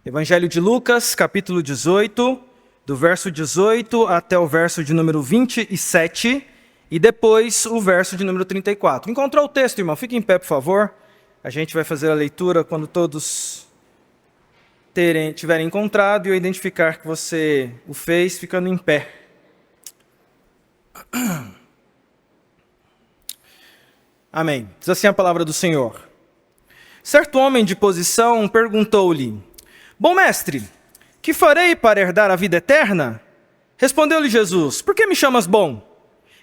Evangelho de Lucas, capítulo 18, do verso 18 até o verso de número 27, e depois o verso de número 34. Encontrou o texto, irmão? Fique em pé, por favor. A gente vai fazer a leitura quando todos tiverem encontrado e eu identificar que você o fez ficando em pé. Amém. Diz assim a palavra do Senhor. Certo homem de posição perguntou-lhe: Bom mestre, que farei para herdar a vida eterna? Respondeu-lhe Jesus: Por que me chamas bom?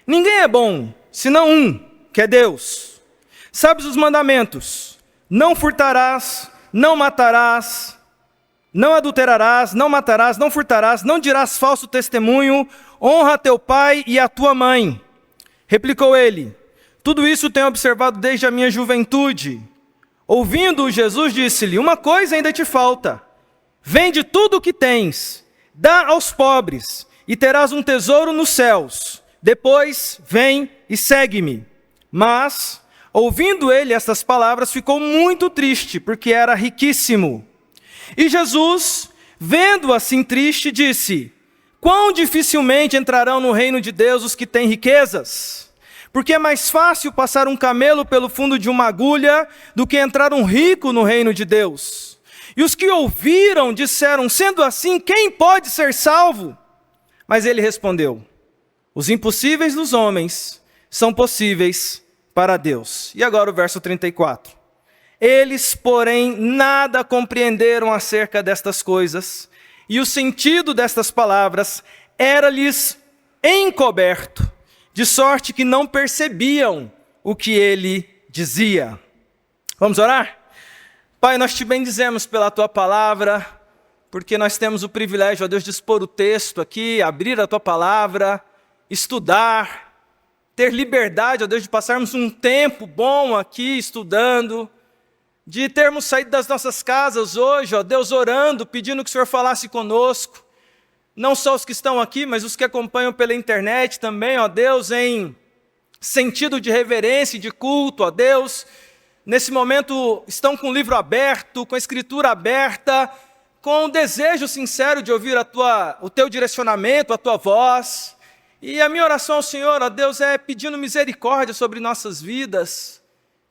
Ninguém é bom, senão um, que é Deus. Sabes os mandamentos: não furtarás, não matarás, não adulterarás, não matarás, não furtarás, não dirás falso testemunho, honra teu pai e a tua mãe. Replicou ele: Tudo isso tenho observado desde a minha juventude. Ouvindo-o, Jesus disse-lhe: Uma coisa ainda te falta. Vende tudo o que tens, dá aos pobres, e terás um tesouro nos céus. Depois, vem e segue-me. Mas, ouvindo ele estas palavras, ficou muito triste, porque era riquíssimo. E Jesus, vendo assim triste, disse: Quão dificilmente entrarão no reino de Deus os que têm riquezas? Porque é mais fácil passar um camelo pelo fundo de uma agulha do que entrar um rico no reino de Deus. E os que ouviram disseram: Sendo assim, quem pode ser salvo? Mas ele respondeu: Os impossíveis dos homens são possíveis para Deus. E agora o verso 34. Eles, porém, nada compreenderam acerca destas coisas, e o sentido destas palavras era-lhes encoberto, de sorte que não percebiam o que ele dizia. Vamos orar? Pai, nós te bendizemos pela tua palavra, porque nós temos o privilégio, ó Deus, de expor o texto aqui, abrir a tua palavra, estudar, ter liberdade, ó Deus, de passarmos um tempo bom aqui estudando, de termos saído das nossas casas hoje, ó Deus, orando, pedindo que o Senhor falasse conosco, não só os que estão aqui, mas os que acompanham pela internet também, ó Deus, em sentido de reverência e de culto, ó Deus. Nesse momento estão com o livro aberto, com a escritura aberta, com o desejo sincero de ouvir o teu direcionamento, a tua voz. E a minha oração ao Senhor, ó Deus, é pedindo misericórdia sobre nossas vidas,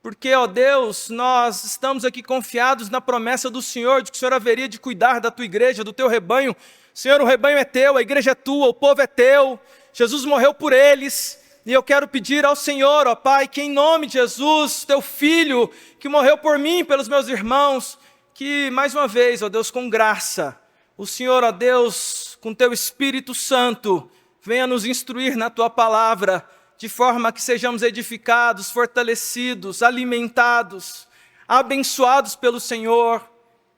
porque, ó Deus, nós estamos aqui confiados na promessa do Senhor, de que o Senhor haveria de cuidar da tua igreja, do teu rebanho. Senhor, o rebanho é teu, a igreja é tua, o povo é teu, Jesus morreu por eles. E eu quero pedir ao Senhor, ó Pai, que em nome de Jesus, teu Filho, que morreu por mim e pelos meus irmãos, que mais uma vez, ó Deus, com graça, o Senhor, ó Deus, com teu Espírito Santo, venha nos instruir na tua palavra, de forma que sejamos edificados, fortalecidos, alimentados, abençoados pelo Senhor,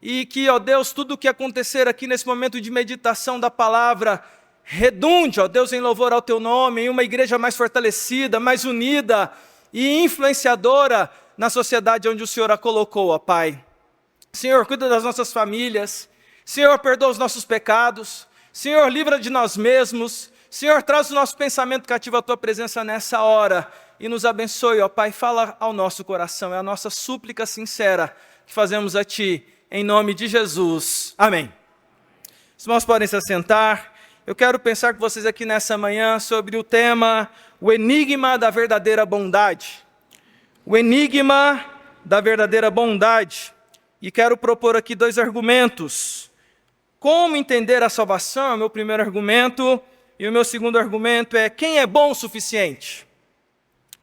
e que, ó Deus, tudo o que acontecer aqui nesse momento de meditação da palavra, redunde, ó Deus, em louvor ao teu nome, em uma igreja mais fortalecida, mais unida e influenciadora na sociedade onde o Senhor a colocou, ó Pai. Senhor, cuida das nossas famílias. Senhor, perdoa os nossos pecados. Senhor, livra de nós mesmos. Senhor, traz o nosso pensamento cativo à tua presença nessa hora e nos abençoe, ó Pai. Fala ao nosso coração, é a nossa súplica sincera que fazemos a ti, em nome de Jesus. Amém. Os irmãos podem se assentar. Eu quero pensar com vocês aqui nessa manhã sobre o tema, o enigma da verdadeira bondade. O enigma da verdadeira bondade. E quero propor aqui dois argumentos. Como entender a salvação é o meu primeiro argumento, e o meu segundo argumento é: quem é bom o suficiente?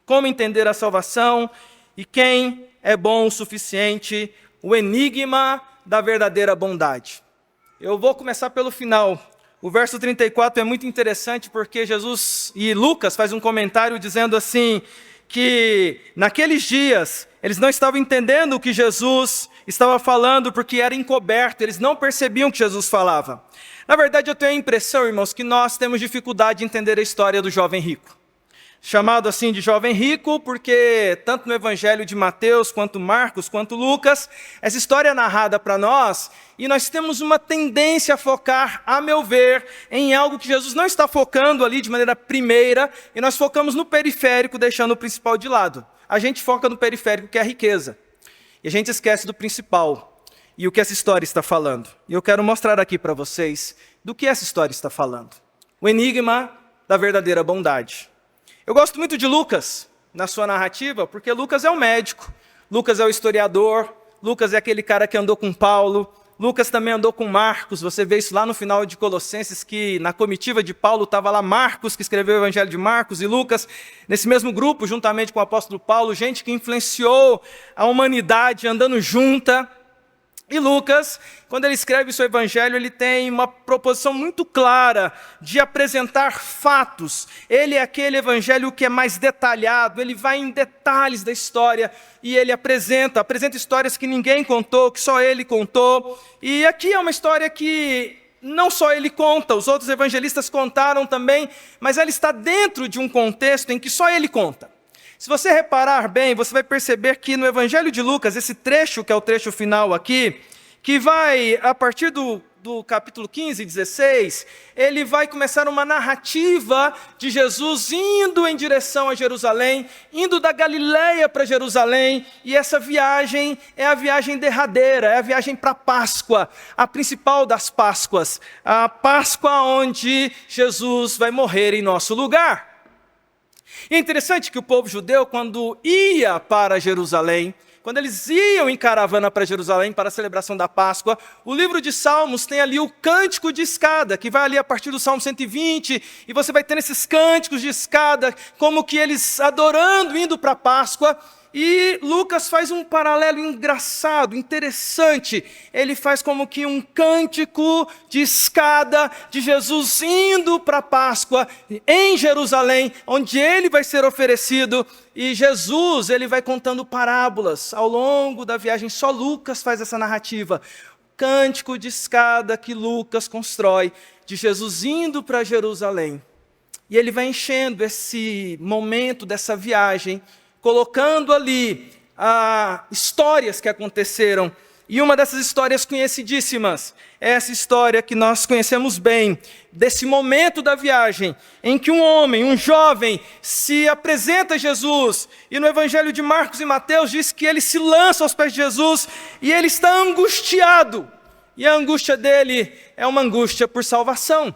Como entender a salvação e quem é bom o suficiente? O enigma da verdadeira bondade. Eu vou começar pelo final. O verso 34 é muito interessante porque Jesus e Lucas faz um comentário dizendo assim, que naqueles dias eles não estavam entendendo o que Jesus estava falando porque era encoberto, eles não percebiam o que Jesus falava. Na verdade, eu tenho a impressão, irmãos, que nós temos dificuldade de entender a história do jovem rico. Chamado assim de jovem rico porque tanto no Evangelho de Mateus, quanto Marcos, quanto Lucas, essa história é narrada para nós e nós temos uma tendência a focar, a meu ver, em algo que Jesus não está focando ali de maneira primeira e nós focamos no periférico, deixando o principal de lado. A gente foca no periférico, que é a riqueza, e a gente esquece do principal. e o que essa história está falando. E eu quero mostrar aqui para vocês do que essa história está falando. O enigma da verdadeira bondade. Eu gosto muito de Lucas na sua narrativa, porque Lucas é o médico, Lucas é o historiador, Lucas é aquele cara que andou com Paulo, Lucas também andou com Marcos. Você vê isso lá no final de Colossenses, que na comitiva de Paulo estava lá Marcos, que escreveu o Evangelho de Marcos, e Lucas, nesse mesmo grupo, juntamente com o apóstolo Paulo, gente que influenciou a humanidade andando junta. E Lucas, quando ele escreve o seu evangelho, ele tem uma proposição muito clara de apresentar fatos. Ele é aquele evangelho que é mais detalhado, ele vai em detalhes da história e ele apresenta histórias que ninguém contou, que só ele contou. E aqui é uma história que não só ele conta, os outros evangelistas contaram também, mas ela está dentro de um contexto em que só ele conta. Se você reparar bem, você vai perceber que no Evangelho de Lucas, esse trecho, que é o trecho final aqui, que vai, a partir do capítulo 15 e 16, ele vai começar uma narrativa de Jesus indo em direção a Jerusalém, indo da Galileia para Jerusalém, e essa viagem é a viagem derradeira, é a viagem para a Páscoa, a principal das Páscoas, a Páscoa onde Jesus vai morrer em nosso lugar. E é interessante que o povo judeu, quando ia para Jerusalém, quando eles iam em caravana para Jerusalém para a celebração da Páscoa, o livro de Salmos tem ali o cântico de escada, que vai ali a partir do Salmo 120, e você vai ter esses cânticos de escada, como que eles adorando, indo para a Páscoa. E Lucas faz um paralelo engraçado, interessante. Ele faz como que um cântico de escada de Jesus indo para a Páscoa em Jerusalém, onde ele vai ser oferecido. E Jesus, ele vai contando parábolas ao longo da viagem. Só Lucas faz essa narrativa. Cântico de escada que Lucas constrói de Jesus indo para Jerusalém. E ele vai enchendo esse momento dessa viagem, colocando ali histórias que aconteceram. E uma dessas histórias conhecidíssimas é essa história que nós conhecemos bem, desse momento da viagem, em que um homem, um jovem, se apresenta a Jesus, e no Evangelho de Marcos e Mateus diz que ele se lança aos pés de Jesus, e ele está angustiado, e a angústia dele é uma angústia por salvação.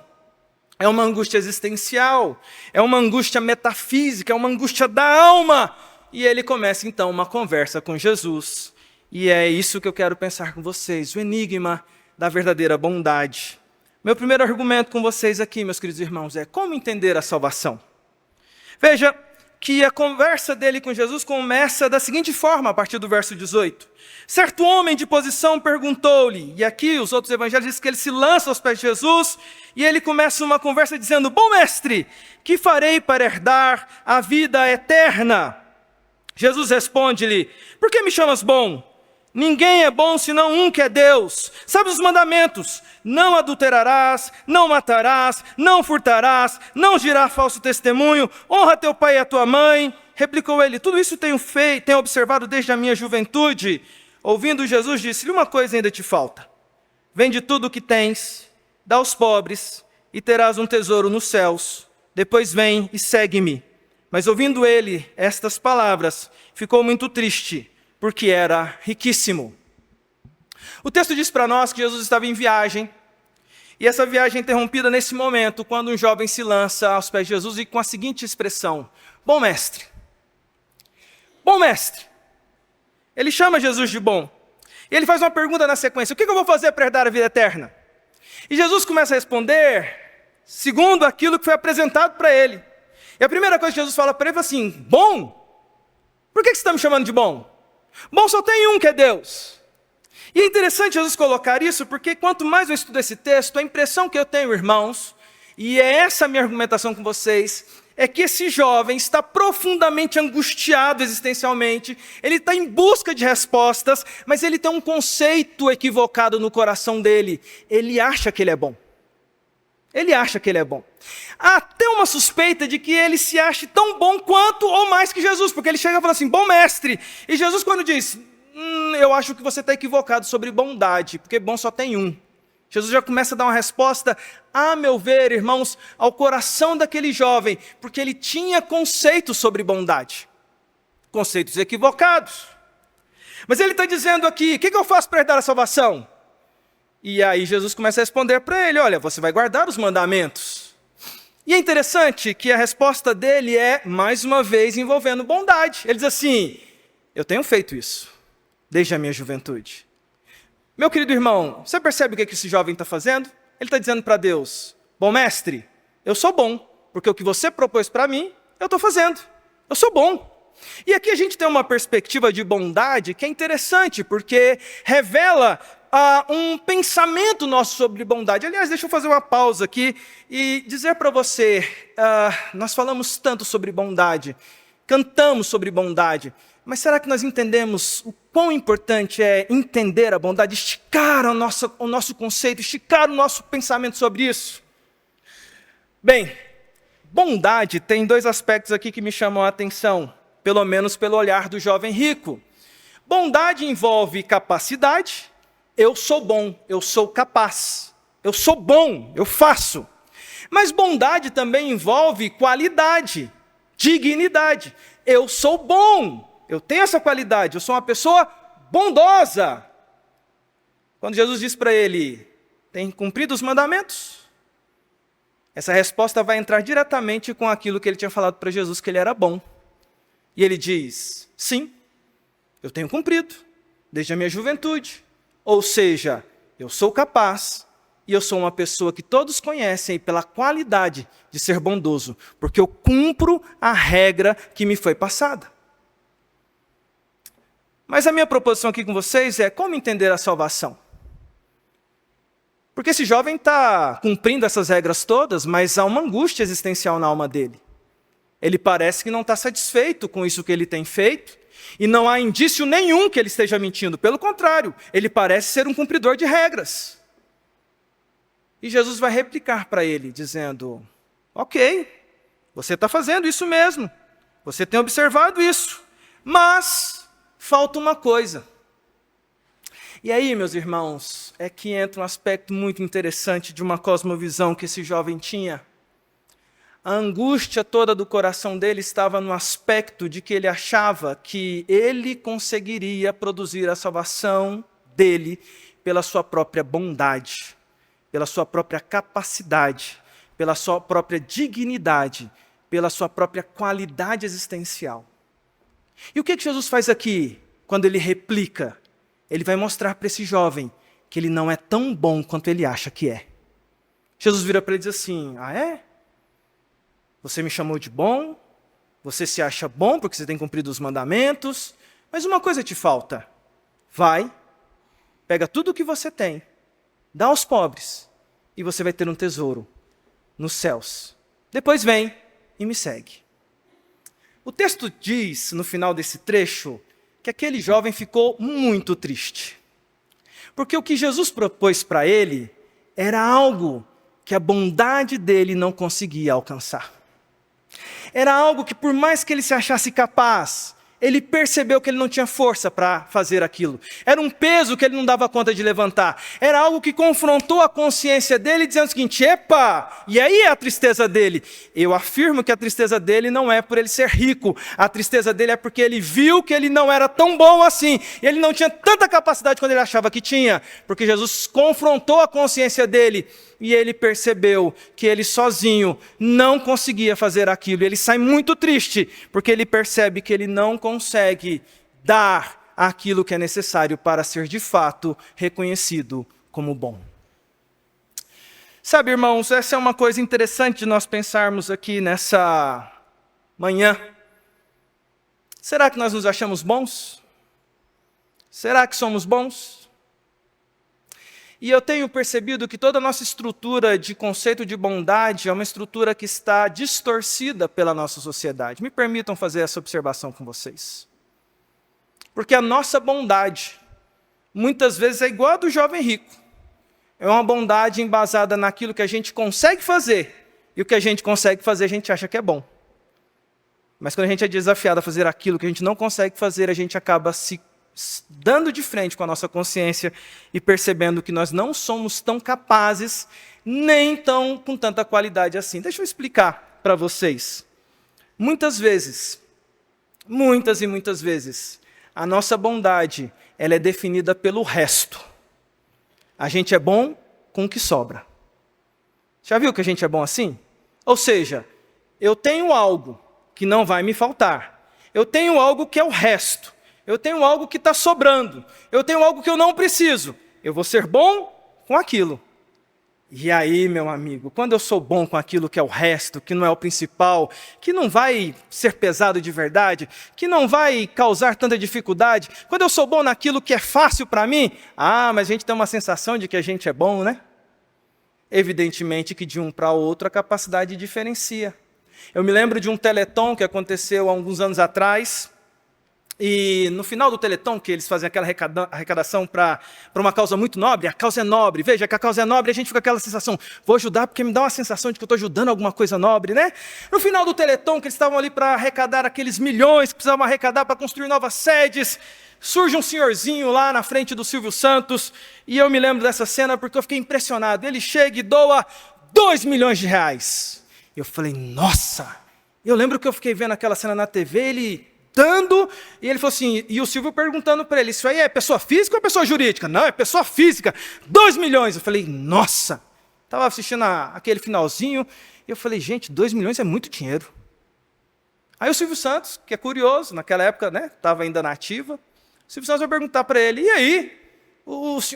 É uma angústia existencial, é uma angústia metafísica, é uma angústia da alma. E ele começa então uma conversa com Jesus. E é isso que eu quero pensar com vocês, o enigma da verdadeira bondade. Meu primeiro argumento com vocês aqui, meus queridos irmãos, é como entender a salvação. Veja que a conversa dele com Jesus começa da seguinte forma, a partir do verso 18. Certo homem de posição perguntou-lhe, e aqui os outros evangelhos dizem que ele se lança aos pés de Jesus, e ele começa uma conversa dizendo: bom mestre, que farei para herdar a vida eterna? Jesus responde-lhe: por que me chamas bom? Ninguém é bom senão um que é Deus. Sabe os mandamentos? Não adulterarás, não matarás, não furtarás, não dirás falso testemunho, honra teu pai e a tua mãe. Replicou ele: tudo isso tenho observado desde a minha juventude. Ouvindo Jesus, disse-lhe: uma coisa ainda te falta. Vende tudo o que tens, dá aos pobres, e terás um tesouro nos céus. Depois vem e segue-me. Mas ouvindo ele estas palavras, ficou muito triste, porque era riquíssimo. O texto diz para nós que Jesus estava em viagem, e essa viagem é interrompida nesse momento, quando um jovem se lança aos pés de Jesus e com a seguinte expressão: bom mestre. Bom mestre. Ele chama Jesus de bom. E ele faz uma pergunta na sequência: o que eu vou fazer para herdar a vida eterna? E Jesus começa a responder segundo aquilo que foi apresentado para ele. E a primeira coisa que Jesus fala para ele é assim: bom? Por que você está me chamando de bom? Bom só tem um, que é Deus. E é interessante Jesus colocar isso, porque quanto mais eu estudo esse texto, a impressão que eu tenho, irmãos, e é essa a minha argumentação com vocês, é que esse jovem está profundamente angustiado existencialmente, ele está em busca de respostas, mas ele tem um conceito equivocado no coração dele. Ele acha que ele é bom. Ele acha que ele é bom. Há até uma suspeita de que ele se ache tão bom quanto ou mais que Jesus, porque ele chega e fala assim: bom mestre. E Jesus, quando diz: eu acho que você está equivocado sobre bondade, porque bom só tem um. Jesus já começa a dar uma resposta, a meu ver, irmãos, ao coração daquele jovem, porque ele tinha conceitos sobre bondade, conceitos equivocados. Mas ele está dizendo aqui, o que eu faço para herdar a salvação? E aí Jesus começa a responder para ele, olha, você vai guardar os mandamentos. E é interessante que a resposta dele é, mais uma vez, envolvendo bondade. Ele diz assim, eu tenho feito isso, desde a minha juventude. Meu querido irmão, você percebe o que esse jovem está fazendo? Ele está dizendo para Deus, bom mestre, eu sou bom, porque o que você propôs para mim, eu estou fazendo. Eu sou bom. E aqui a gente tem uma perspectiva de bondade que é interessante, porque revela um pensamento nosso sobre bondade. Aliás, deixa eu fazer uma pausa aqui e dizer para você, nós falamos tanto sobre bondade, cantamos sobre bondade, mas será que nós entendemos o quão importante é entender a bondade, esticar o nosso conceito, esticar o nosso pensamento sobre isso? Bem, bondade tem dois aspectos aqui que me chamam a atenção, pelo menos pelo olhar do jovem rico. Bondade envolve capacidade, eu sou bom, eu sou capaz, eu sou bom, eu faço. Mas bondade também envolve qualidade, dignidade. Eu sou bom, eu tenho essa qualidade, eu sou uma pessoa bondosa. Quando Jesus diz para ele, tem cumprido os mandamentos? Essa resposta vai entrar diretamente com aquilo que ele tinha falado para Jesus, que ele era bom. E ele diz, sim, eu tenho cumprido, desde a minha juventude. Ou seja, eu sou capaz e eu sou uma pessoa que todos conhecem pela qualidade de ser bondoso, porque eu cumpro a regra que me foi passada. Mas a minha proposição aqui com vocês é como entender a salvação. Porque esse jovem está cumprindo essas regras todas, mas há uma angústia existencial na alma dele. Ele parece que não está satisfeito com isso que ele tem feito, e não há indício nenhum que ele esteja mentindo. Pelo contrário, ele parece ser um cumpridor de regras. E Jesus vai replicar para ele, dizendo, ok, você está fazendo isso mesmo, você tem observado isso, mas falta uma coisa. E aí, meus irmãos, é que entra um aspecto muito interessante de uma cosmovisão que esse jovem tinha. A angústia toda do coração dele estava no aspecto de que ele achava que ele conseguiria produzir a salvação dele pela sua própria bondade, pela sua própria capacidade, pela sua própria dignidade, pela sua própria qualidade existencial. E o que Jesus faz aqui, quando ele replica? Ele vai mostrar para esse jovem que ele não é tão bom quanto ele acha que é. Jesus vira para ele e diz assim, ah é? Você me chamou de bom, você se acha bom porque você tem cumprido os mandamentos, mas uma coisa te falta. Vai, pega tudo o que você tem, dá aos pobres, e você vai ter um tesouro nos céus. Depois vem e me segue. O texto diz, no final desse trecho, que aquele jovem ficou muito triste. Porque o que Jesus propôs para ele era algo que a bondade dele não conseguia alcançar. Era algo que, por mais que ele se achasse capaz, ele percebeu que ele não tinha força para fazer aquilo. Era um peso que ele não dava conta de levantar. Era algo que confrontou a consciência dele, dizendo o seguinte, epa, e aí é a tristeza dele? Eu afirmo que a tristeza dele não é por ele ser rico. A tristeza dele é porque ele viu que ele não era tão bom assim. Ele não tinha tanta capacidade quando ele achava que tinha. Porque Jesus confrontou a consciência dele. E ele percebeu que ele sozinho não conseguia fazer aquilo. Ele sai muito triste, porque ele percebe que ele não consegue dar aquilo que é necessário para ser de fato reconhecido como bom. Sabe, irmãos, essa é uma coisa interessante de nós pensarmos aqui nessa manhã. Será que nós nos achamos bons? Será que somos bons? E eu tenho percebido que toda a nossa estrutura de conceito de bondade é uma estrutura que está distorcida pela nossa sociedade. Me permitam fazer essa observação com vocês. Porque a nossa bondade, muitas vezes, é igual a do jovem rico. É uma bondade embasada naquilo que a gente consegue fazer. E o que a gente consegue fazer, a gente acha que é bom. Mas quando a gente é desafiado a fazer aquilo que a gente não consegue fazer, a gente acaba se dando de frente com a nossa consciência e percebendo que nós não somos tão capazes, nem tão com tanta qualidade assim. Deixa eu explicar para vocês. Muitas e muitas vezes, A nossa bondade, ela é definida pelo resto. A gente é bom com o que sobra. Já viu que a gente é bom assim? Ou seja, eu tenho algo que não vai me faltar. Eu tenho algo que é o resto. Eu tenho algo que está sobrando. Eu tenho algo que eu não preciso. Eu vou ser bom com aquilo. E aí, meu amigo, quando eu sou bom com aquilo que é o resto, que não é o principal, que não vai ser pesado de verdade, que não vai causar tanta dificuldade, quando eu sou bom naquilo que é fácil para mim, mas a gente tem uma sensação de que a gente é bom, né? Evidentemente que de um para outro a capacidade diferencia. Eu me lembro de um Teleton que aconteceu há alguns anos atrás, e no final do Teleton, que eles fazem aquela arrecadação para uma causa muito nobre, a causa é nobre, veja que a causa é nobre, a gente fica com aquela sensação, vou ajudar porque me dá uma sensação de que eu estou ajudando alguma coisa nobre, né? No final do Teleton, que eles estavam ali para arrecadar aqueles milhões que precisavam arrecadar para construir novas sedes, surge um senhorzinho lá na frente do Silvio Santos, e eu me lembro dessa cena porque eu fiquei impressionado. Ele chega e doa 2 milhões de reais. Eu falei, nossa! Eu lembro que eu fiquei vendo aquela cena na TV, ele dando, e ele falou assim, e o Silvio perguntando para ele, isso aí é pessoa física ou é pessoa jurídica? Não, é pessoa física, 2 milhões. Eu falei, nossa! Estava assistindo aquele finalzinho, e eu falei, gente, 2 milhões é muito dinheiro. Aí o Silvio Santos, que é curioso, naquela época, né, estava ainda na ativa, o Silvio Santos vai perguntar para ele, e aí,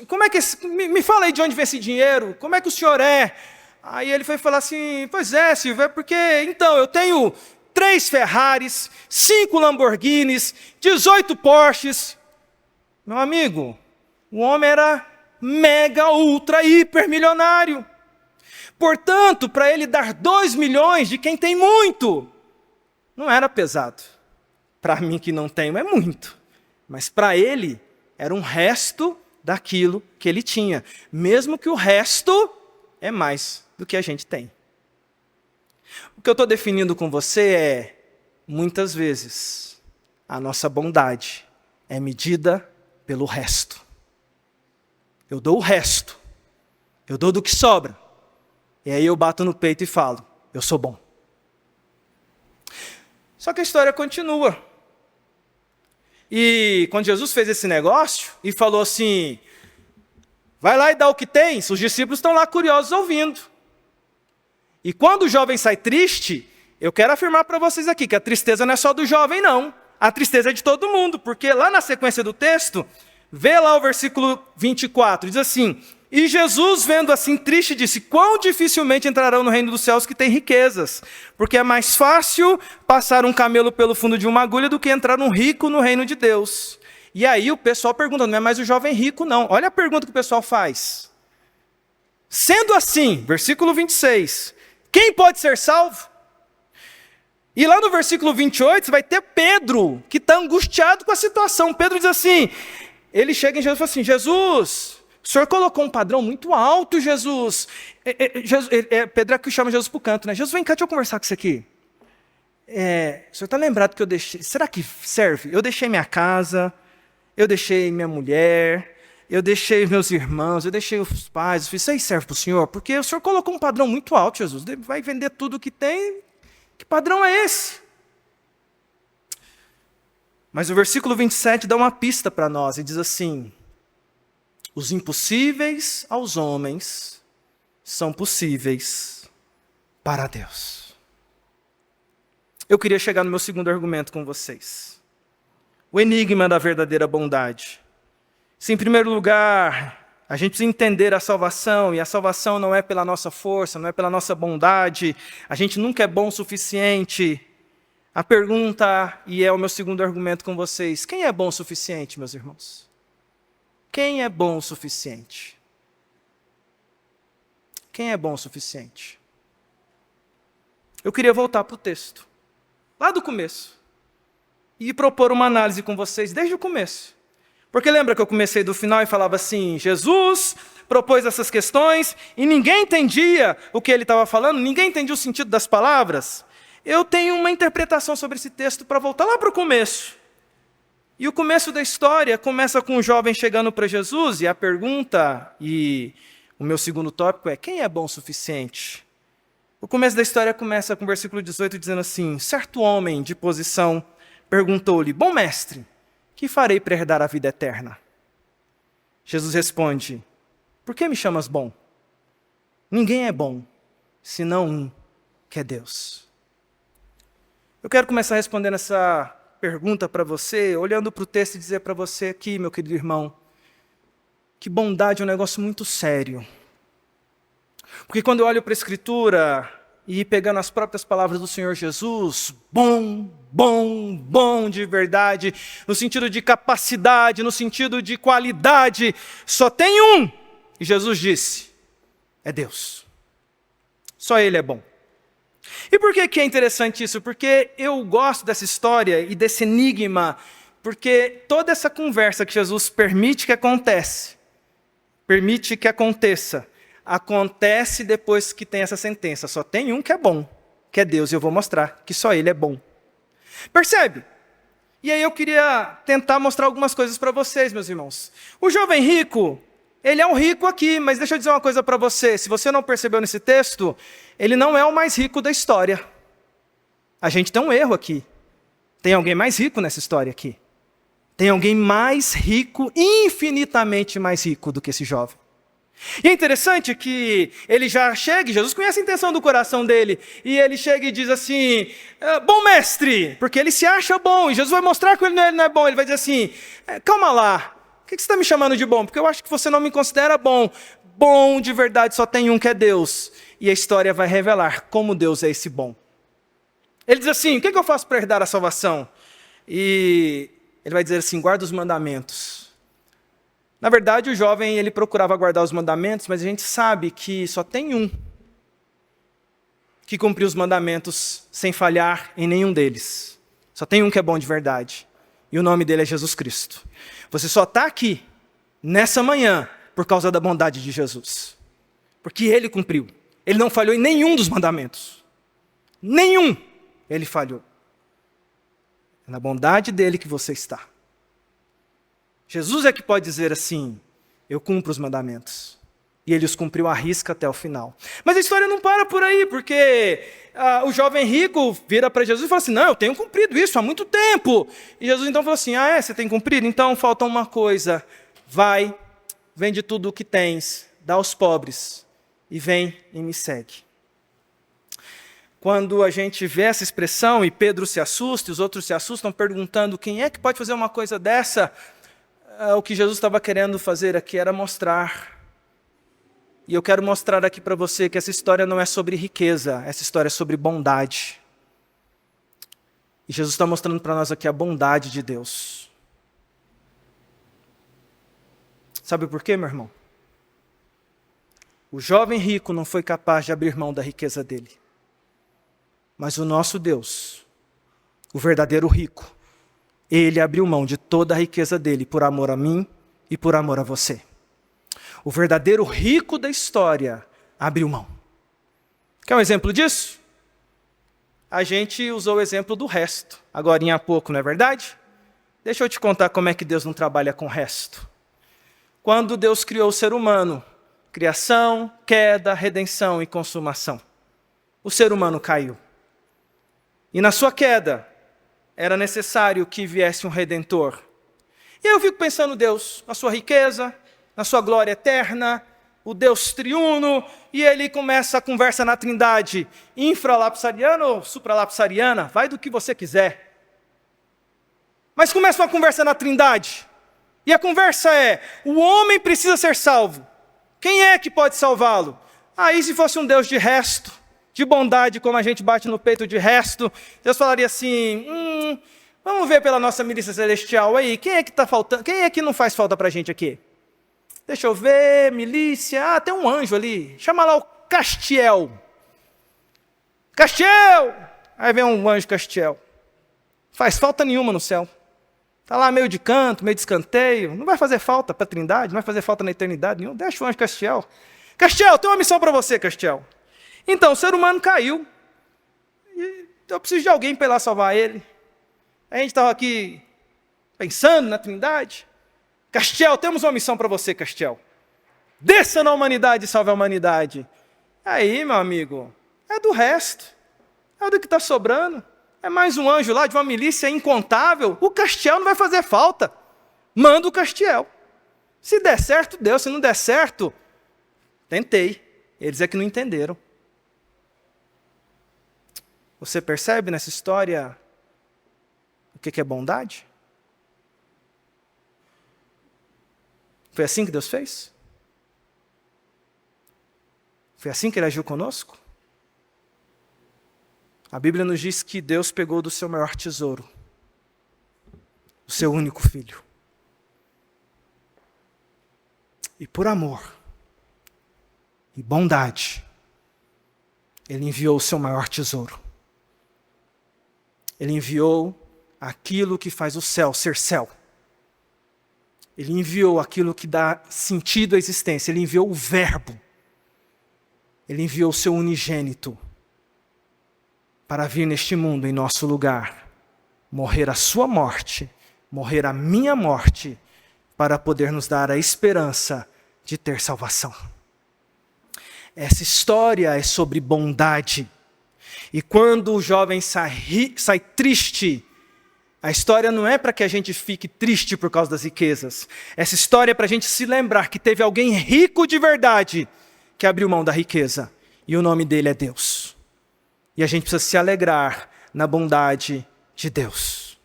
como é que me fala aí de onde vem esse dinheiro, como é que o senhor é? Aí ele foi falar assim, pois é, Silvio, é porque, então, eu tenho 3 Ferraris, 5 Lamborghinis, 18 Porsches. Meu amigo, o homem era mega, ultra, hiper milionário. Portanto, para ele dar 2 milhões de quem tem muito, não era pesado. Para mim que não tenho é muito. Mas para ele era um resto daquilo que ele tinha. Mesmo que o resto é mais do que a gente tem. O que eu estou definindo com você é, muitas vezes, a nossa bondade é medida pelo resto. Eu dou o resto. Eu dou do que sobra. E aí eu bato no peito e falo, eu sou bom. Só que a história continua. E quando Jesus fez esse negócio e falou assim, vai lá e dá o que tens, os discípulos estão lá curiosos ouvindo. E quando o jovem sai triste, eu quero afirmar para vocês aqui que a tristeza não é só do jovem, não. A tristeza é de todo mundo, porque lá na sequência do texto, vê lá o versículo 24, diz assim, e Jesus, vendo assim triste, disse, quão dificilmente entrarão no reino dos céus que têm riquezas, porque é mais fácil passar um camelo pelo fundo de uma agulha do que entrar um rico no reino de Deus. E aí o pessoal pergunta, não é mais o jovem rico, não. Olha a pergunta que o pessoal faz. Sendo assim, versículo 26, quem pode ser salvo? E lá no versículo 28, você vai ter Pedro, que está angustiado com a situação. Pedro diz assim, ele chega em Jesus e fala assim, Jesus, o senhor colocou um padrão muito alto, Jesus. Pedro é que chama Jesus para o canto, né? Jesus, vem cá, deixa eu conversar com você aqui. O senhor está lembrado que eu deixei, será que serve? Eu deixei minha casa, eu deixei minha mulher, eu deixei meus irmãos, eu deixei os pais, eu fiz, isso aí serve para o senhor? Porque o senhor colocou um padrão muito alto, Jesus. Vai vender tudo o que tem, que padrão é esse? Mas o versículo 27 dá uma pista para nós e diz assim, os impossíveis aos homens são possíveis para Deus. Eu queria chegar no meu segundo argumento com vocês. O enigma da verdadeira bondade. Se, em primeiro lugar, a gente precisa entender a salvação, e a salvação não é pela nossa força, não é pela nossa bondade, a gente nunca é bom o suficiente. A pergunta, e é o meu segundo argumento com vocês, quem é bom o suficiente, meus irmãos? Quem é bom o suficiente? Quem é bom o suficiente? Eu queria voltar para o texto, lá do começo, e propor uma análise com vocês desde o começo. Porque lembra que eu comecei do final e falava assim, Jesus propôs essas questões e ninguém entendia o que ele estava falando, ninguém entendia o sentido das palavras. Eu tenho uma interpretação sobre esse texto para voltar lá para o começo. E o começo da história começa com um jovem chegando para Jesus, e a pergunta, e o meu segundo tópico é, quem é bom o suficiente? O começo da história começa com o versículo 18 dizendo assim, certo homem de posição perguntou-lhe, bom mestre, que farei para herdar a vida eterna? Jesus responde: por que me chamas bom? Ninguém é bom, senão um, que é Deus. Eu quero começar respondendo essa pergunta para você, olhando para o texto e dizer para você aqui, meu querido irmão, que bondade é um negócio muito sério. Porque quando eu olho para a Escritura e pegando as próprias palavras do Senhor Jesus, bom, bom, bom de verdade, no sentido de capacidade, no sentido de qualidade, só tem um. E Jesus disse, é Deus. Só Ele é bom. E por que é interessante isso? Porque eu gosto dessa história e desse enigma, porque toda essa conversa que Jesus permite que aconteça, acontece depois que tem essa sentença. Só tem um que é bom, que é Deus, e eu vou mostrar que só Ele é bom. Percebe? E aí eu queria tentar mostrar algumas coisas para vocês, meus irmãos. O jovem rico, ele é um rico aqui, mas deixa eu dizer uma coisa para você. Se você não percebeu nesse texto, ele não é o mais rico da história. A gente tem um erro aqui. Tem alguém mais rico nessa história aqui. Tem alguém mais rico, infinitamente mais rico do que esse jovem. E é interessante que ele já chega, Jesus conhece a intenção do coração dele, e ele chega e diz assim, bom mestre, porque ele se acha bom, e Jesus vai mostrar que ele não é bom, ele vai dizer assim, calma lá, por que você está me chamando de bom? Porque eu acho que você não me considera bom. Bom de verdade só tem um que é Deus, e a história vai revelar como Deus é esse bom. Ele diz assim, o que eu faço para herdar a salvação? E ele vai dizer assim, guarda os mandamentos. Na verdade, o jovem, ele procurava guardar os mandamentos, mas a gente sabe que só tem um que cumpriu os mandamentos sem falhar em nenhum deles. Só tem um que é bom de verdade. E o nome dele é Jesus Cristo. Você só está aqui, nessa manhã, por causa da bondade de Jesus. Porque ele cumpriu. Ele não falhou em nenhum dos mandamentos. Nenhum ele falhou. É na bondade dele que você está. Jesus é que pode dizer assim, eu cumpro os mandamentos. E ele os cumpriu à risca até o final. Mas a história não para por aí, porque o jovem rico vira para Jesus e fala assim, não, eu tenho cumprido isso há muito tempo. E Jesus então falou assim, você tem cumprido? Então falta uma coisa, vai, vende tudo o que tens, dá aos pobres e vem e me segue. Quando a gente vê essa expressão e Pedro se assusta e os outros se assustam perguntando quem é que pode fazer uma coisa dessa, o que Jesus estava querendo fazer aqui era mostrar. E eu quero mostrar aqui para você que essa história não é sobre riqueza, essa história é sobre bondade. E Jesus está mostrando para nós aqui a bondade de Deus. Sabe por quê, meu irmão? O jovem rico não foi capaz de abrir mão da riqueza dele. Mas o nosso Deus, o verdadeiro rico, ele abriu mão de toda a riqueza dele por amor a mim e por amor a você. O verdadeiro rico da história abriu mão. Quer um exemplo disso? A gente usou o exemplo do resto, agorinha há pouco, não é verdade? Deixa eu te contar como é que Deus não trabalha com o resto. Quando Deus criou o ser humano, criação, queda, redenção e consumação. O ser humano caiu. E na sua queda, era necessário que viesse um Redentor. E eu fico pensando, Deus, na sua riqueza, na sua glória eterna, o Deus triuno, e ele começa a conversa na Trindade, infralapsariana ou supralapsariana, vai do que você quiser. Mas começa uma conversa na Trindade, e a conversa é, o homem precisa ser salvo. Quem é que pode salvá-lo? Aí se fosse um Deus de resto, de bondade, como a gente bate no peito de resto, Deus falaria assim, vamos ver pela nossa milícia celestial aí, quem é que está faltando, quem é que não faz falta para a gente aqui? Deixa eu ver, milícia, tem um anjo ali, chama lá o Castiel. Castiel! Aí vem um anjo Castiel. Faz falta nenhuma no céu. Está lá meio de canto, meio de escanteio, não vai fazer falta para a Trindade, não vai fazer falta na eternidade nenhuma, deixa o anjo Castiel. Castiel, tem uma missão para você, Castiel. Então, o ser humano caiu, e eu preciso de alguém para ir lá salvar ele. A gente estava aqui pensando na Trindade. Castiel, temos uma missão para você, Castiel. Desça na humanidade e salve a humanidade. Aí, meu amigo, é do resto, é do que está sobrando. É mais um anjo lá de uma milícia incontável. O Castiel não vai fazer falta. Manda o Castiel. Se der certo, deu. Se não der certo, tentei. Eles é que não entenderam. Você percebe nessa história o que é bondade? Foi assim que Deus fez? Foi assim que Ele agiu conosco? A Bíblia nos diz que Deus pegou do seu maior tesouro, o seu único filho. E por amor e bondade, Ele enviou o seu maior tesouro. Ele enviou aquilo que faz o céu ser céu. Ele enviou aquilo que dá sentido à existência. Ele enviou o Verbo. Ele enviou o seu unigênito para vir neste mundo em nosso lugar, morrer a sua morte, morrer a minha morte, para poder nos dar a esperança de ter salvação. Essa história é sobre bondade. E quando o jovem sai triste, a história não é para que a gente fique triste por causa das riquezas. Essa história é para a gente se lembrar que teve alguém rico de verdade que abriu mão da riqueza. E o nome dele é Deus. E a gente precisa se alegrar na bondade de Deus.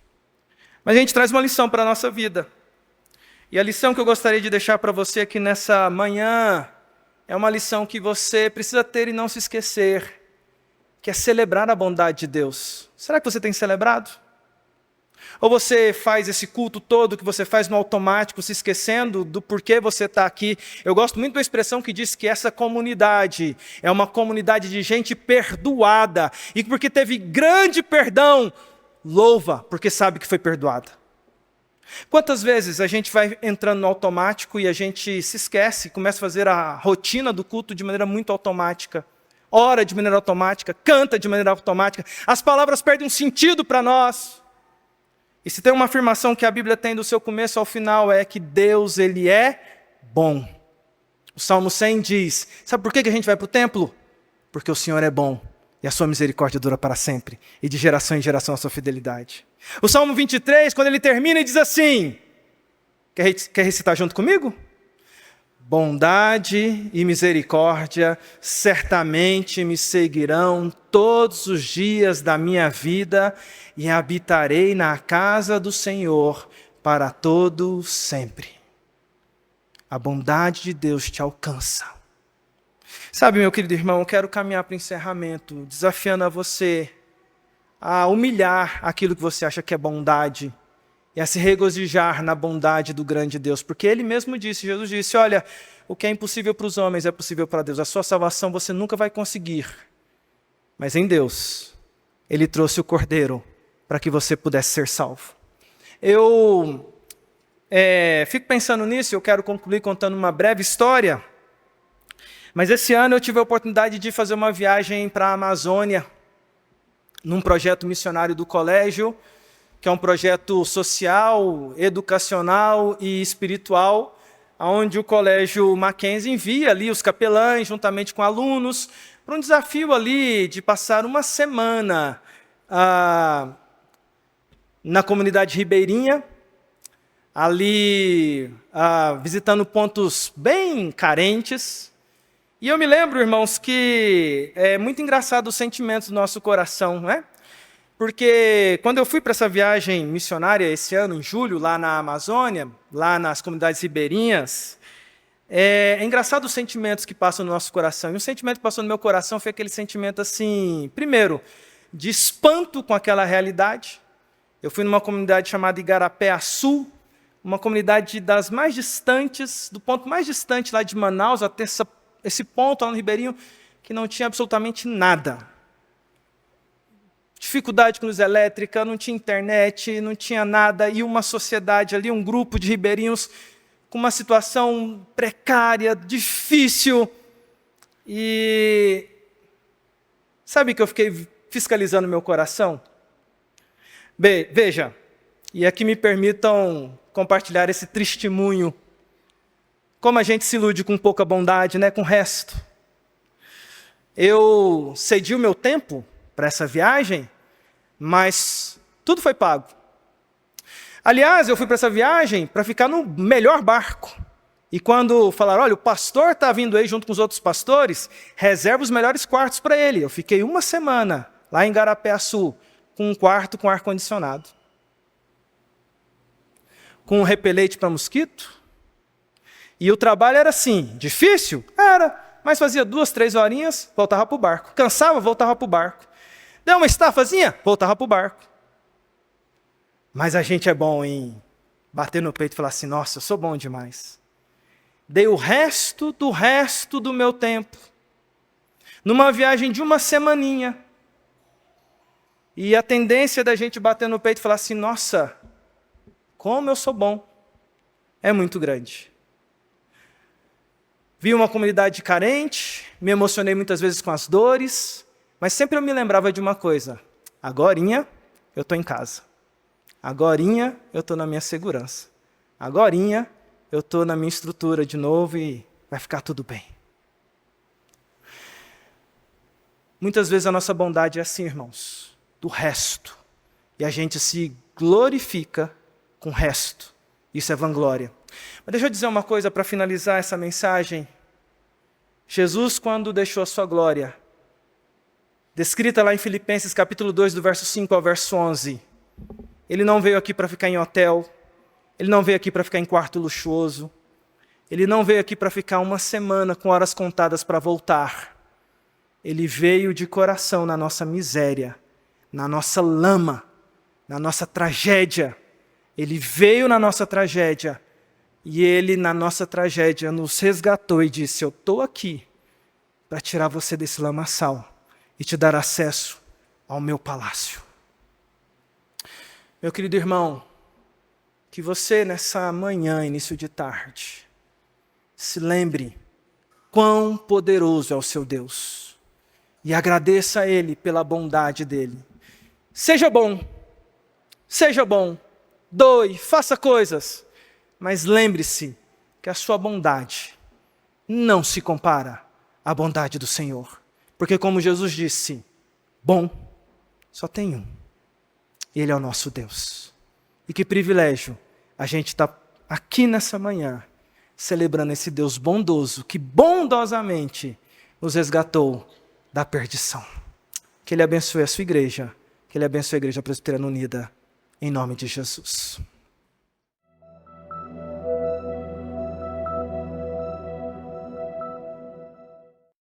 Mas a gente traz uma lição para a nossa vida. E a lição que eu gostaria de deixar para você aqui nessa manhã é uma lição que você precisa ter e não se esquecer, que é celebrar a bondade de Deus. Será que você tem celebrado? Ou você faz esse culto todo que você faz no automático, se esquecendo do porquê você está aqui? Eu gosto muito da expressão que diz que essa comunidade é uma comunidade de gente perdoada. E porque teve grande perdão, louva, porque sabe que foi perdoada. Quantas vezes a gente vai entrando no automático e a gente se esquece, começa a fazer a rotina do culto de maneira muito automática. Ora de maneira automática, canta de maneira automática. As palavras perdem um sentido para nós. E se tem uma afirmação que a Bíblia tem do seu começo ao final, é que Deus, Ele é bom. O Salmo 100 diz, sabe por que a gente vai para o templo? Porque o Senhor é bom e a sua misericórdia dura para sempre, e de geração em geração a sua fidelidade. O Salmo 23, quando ele termina, ele diz assim, quer recitar junto comigo? Bondade e misericórdia certamente me seguirão todos os dias da minha vida e habitarei na casa do Senhor para todo sempre. A bondade de Deus te alcança. Sabe, meu querido irmão, eu quero caminhar para o encerramento, desafiando a você a humilhar aquilo que você acha que é bondade e a se regozijar na bondade do grande Deus. Porque Ele mesmo disse, Jesus disse, olha, o que é impossível para os homens é possível para Deus. A sua salvação você nunca vai conseguir. Mas em Deus, Ele trouxe o Cordeiro para que você pudesse ser salvo. Eu fico pensando nisso, eu quero concluir contando uma breve história. Mas esse ano eu tive a oportunidade de fazer uma viagem para a Amazônia, num projeto missionário do colégio, que é um projeto social, educacional e espiritual, onde o colégio Mackenzie envia ali os capelães, juntamente com alunos, para um desafio ali de passar uma semana na comunidade ribeirinha, ali visitando pontos bem carentes. E eu me lembro, irmãos, que é muito engraçado os sentimentos do nosso coração, né? Porque quando eu fui para essa viagem missionária esse ano, em julho, lá na Amazônia, lá nas comunidades ribeirinhas, é engraçado os sentimentos que passam no nosso coração. E um sentimento que passou no meu coração foi aquele sentimento assim, primeiro, de espanto com aquela realidade. Eu fui numa comunidade chamada Igarapé-Açu, uma comunidade das mais distantes, do ponto mais distante lá de Manaus, até esse ponto lá no Ribeirinho, que não tinha absolutamente nada. Dificuldade com luz elétrica, não tinha internet, não tinha nada, e uma sociedade ali, um grupo de ribeirinhos com uma situação precária, difícil. E sabe que eu fiquei fiscalizando meu coração? Veja, e aqui me permitam compartilhar esse testemunho. Como a gente se ilude com pouca bondade, né, com o resto. Eu cedi o meu tempo para essa viagem, mas tudo foi pago. Aliás, eu fui para essa viagem para ficar no melhor barco. E quando falaram, olha, o pastor está vindo aí junto com os outros pastores, reserva os melhores quartos para ele. Eu fiquei uma semana lá em Garapé-Açu, com um quarto com ar-condicionado. Com um repelente para mosquito. E o trabalho era assim, difícil? Era, mas fazia 2, 3 horinhas, voltava para o barco. Cansava, voltava para o barco. Deu uma estafazinha, voltava para o barco. Mas a gente é bom em bater no peito e falar assim, nossa, eu sou bom demais. Dei o resto do meu tempo numa viagem de uma semaninha. E a tendência da gente bater no peito e falar assim, nossa, como eu sou bom, é muito grande. Vi uma comunidade carente, me emocionei muitas vezes com as dores, mas sempre eu me lembrava de uma coisa, agorinha eu estou em casa, agorinha eu estou na minha segurança, agorinha eu estou na minha estrutura de novo e vai ficar tudo bem. Muitas vezes a nossa bondade é assim, irmãos, do resto. E a gente se glorifica com o resto. Isso é vanglória. Mas deixa eu dizer uma coisa para finalizar essa mensagem. Jesus, quando deixou a sua glória, descrita lá em Filipenses capítulo 2, do verso 5 ao verso 11, ele não veio aqui para ficar em hotel, ele não veio aqui para ficar em quarto luxuoso. Ele não veio aqui para ficar uma semana com horas contadas para voltar. Ele veio de coração na nossa miséria, na nossa lama, na nossa tragédia. Ele veio na nossa tragédia. E ele, na nossa tragédia, nos resgatou e disse, eu estou aqui para tirar você desse lamaçal e te dar acesso ao meu palácio. Meu querido irmão, que você, nessa manhã, início de tarde, se lembre quão poderoso é o seu Deus. E agradeça a Ele pela bondade dEle. Seja bom, doe, faça coisas. Mas lembre-se que a sua bondade não se compara à bondade do Senhor. Porque como Jesus disse, bom só tem um. E Ele é o nosso Deus. E que privilégio a gente está aqui nessa manhã, celebrando esse Deus bondoso, que bondosamente nos resgatou da perdição. Que Ele abençoe a sua igreja, que Ele abençoe a Igreja Presbiteriana Unida, em nome de Jesus.